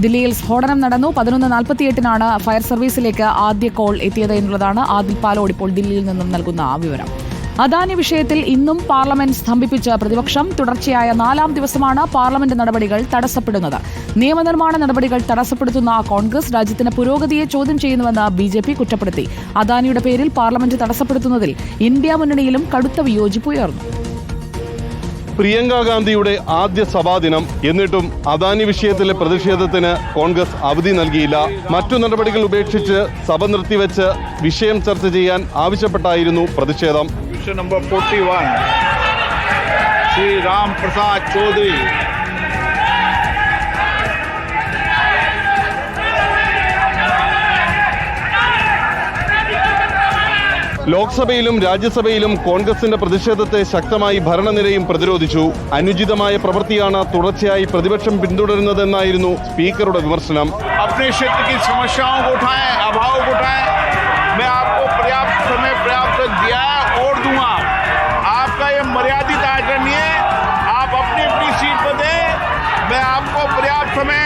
ദില്ലിയിൽ സ്ഫോടനം നടന്നു. 11:48 ഫയർ സർവീസിലേക്ക് ആദ്യ കോൾ എത്തിയത് എന്നുള്ളതാണ് ആദിൽ പാലോട് ഇപ്പോൾ ദില്ലിയിൽ നിന്നും നൽകുന്ന വിവരം. അദാനി വിഷയത്തിൽ ഇന്നും പാർലമെന്റ് സ്തംഭിപ്പിച്ച പ്രതിപക്ഷം. തുടർച്ചയായ 4ാം ദിവസമാണ് പാർലമെന്റ് നടപടികൾ തടസ്സപ്പെടുന്നത്. നിയമനിർമ്മാണ നടപടികൾ തടസ്സപ്പെടുത്തുന്ന കോൺഗ്രസ് രാജ്യത്തിന്റെ പുരോഗതിയെ ചോദ്യം ചെയ്യുന്നുവെന്ന് BJP കുറ്റപ്പെടുത്തി. അദാനിയുടെ പേരിൽ പാർലമെന്റ് തടസ്സപ്പെടുത്തുന്നതിൽ ഇന്ത്യ മുന്നണിയിലും കടുത്ത വിയോജിപ്പ് ഉയർന്നു. പ്രിയങ്ക ഗാന്ധിയുടെ ആദ്യ സഭാദിനം. എന്നിട്ടും അദാനി വിഷയത്തിലെ പ്രതിഷേധത്തിന് കോൺഗ്രസ് അവധി നൽകിയില്ല. മറ്റു നടപടികൾ ഉപേക്ഷിച്ച് സഭ നിർത്തിവെച്ച് വിഷയം ചർച്ച ചെയ്യാൻ ആവശ്യപ്പെട്ടായിരുന്നു പ്രതിഷേധം. नंबर 41 श्री राम प्रसाद चौधरी ലോക്സഭയിലും രാജ്യസഭയിലും കോൺഗ്രസിന്റെ പ്രതിഷേധത്തെ ശക്തമായി ഭരണനിരയും പ്രതിരോധിച്ചു. അനുചിതമായ പ്രവൃത്തിയാണ് തുടർച്ചയായി പ്രതിപക്ഷം പിന്തുടരുന്നതെന്നായിരുന്നു സ്പീക്കറുടെ വിമർശനം. मर्यादित आचरण है, आप अपनी अपनी सीट पर दें, मैं आपको पर्याप्त समय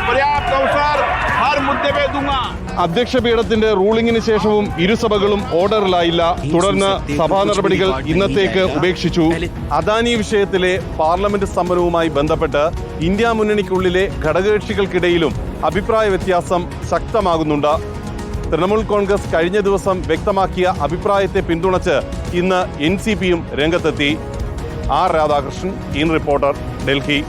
पर्याप्त अवसर हर मुद्दे पे दूंगा. അധ്യക്ഷപീഠത്തിന്റെ റൂളിംഗിന് ശേഷവും ഇരുസഭകളും ഓർഡറിലായില്ല. തുടർന്ന് സഭാ നടപടികൾ ഇന്നത്തേക്ക് ഉപേക്ഷിച്ചു. അദാനി വിഷയത്തിലെ പാർലമെന്റ് സ്തംഭനവുമായി ബന്ധപ്പെട്ട് ഇന്ത്യ മുന്നണിക്കുള്ളിലെ ഘടകകക്ഷികൾക്കിടയിലും അഭിപ്രായ വ്യത്യാസം ശക്തമാകുന്നുണ്ട്. തൃണമൂൽ കോൺഗ്രസ് കഴിഞ്ഞ ദിവസം വ്യക്തമാക്കിയ അഭിപ്രായത്തെ പിന്തുണച്ച് ഇന്ന് NCPയും രംഗത്തെത്തി. R Radhakrishnan, in reporter, Delhi.